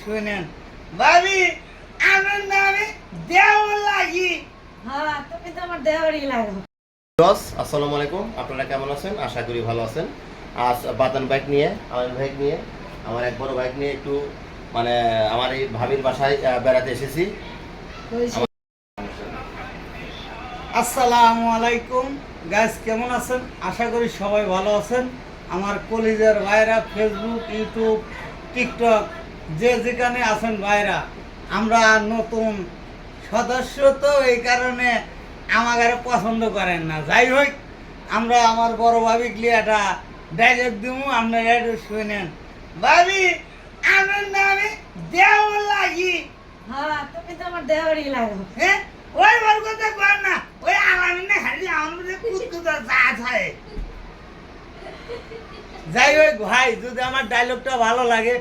শুনেন ভাবি আমার নামে দেওর লাগি। হ্যাঁ, তুমি তো আমার দেওয়ারই লাগো। আসসালামু আলাইকুম, আপনারা কেমন আছেন? আশা করি ভালো আছেন। আজ বাতান বাইক নিয়ে আমার এক বড় বাইক নিয়ে একটু মানে আমার এই ভাবির বাসায় বেড়াতে এসেছি। আসসালামু আলাইকুম গাইস, কেমন আছেন? আশা করি সবাই ভালো আছেন। আমার কলিজার ভাইরা, ফেসবুক, ইউটিউব, টিকটক যে যেখানে আছেন ভাইরা, আমরা নতুন সদস্য তো এই কারণে আমাকে পছন্দ করেন না। যাই হোক, আমরা আমার বড় ভাবি একটা ডাইরেক্ট দিব, আপনারা একটু শুনেন। ভাবি আমার নামে দেওর লাগি। হ্যাঁ, তুমি তো আমার দেওয়ারই লাগো। হ্যাঁ, ওই বল কথা কর না, ওই আলামি না খালি আমাদের কুত্তুটা চা খায়। যাই হোক ভাই, যদি আমার ডায়লগটা ভালো লাগে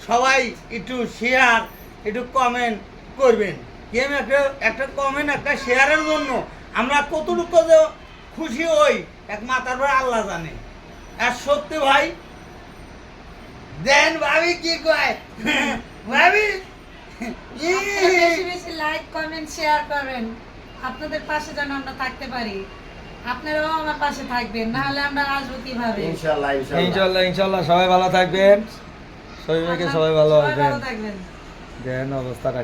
সবাই একটু শেয়ার, একটু কমেন্ট করবেন। কি আমি একটা কমেন্ট, একটা শেয়ারের জন্য আমরা কতটুকু যে খুশি হই এক মাথার পর আল্লাহ জানে। আর সত্যি ভাই দেন ভাবি কি কয় ভাবি আপনারা বেশি বেশি লাইক, কমেন্ট, শেয়ার করবেন। আপনাদের পাশে যেন আমরা থাকতে পারি। আপনারাও আমার পাশে থাকবেন, না হলে আমরা আসবো কিভাবে? ইনশাআল্লাহ ইনশাল্লাহ সবাই ভালো থাকবেন, সবাই ভালো সবাই থাকবেন। ভালো থাকবেন। দেন অবস্থাটা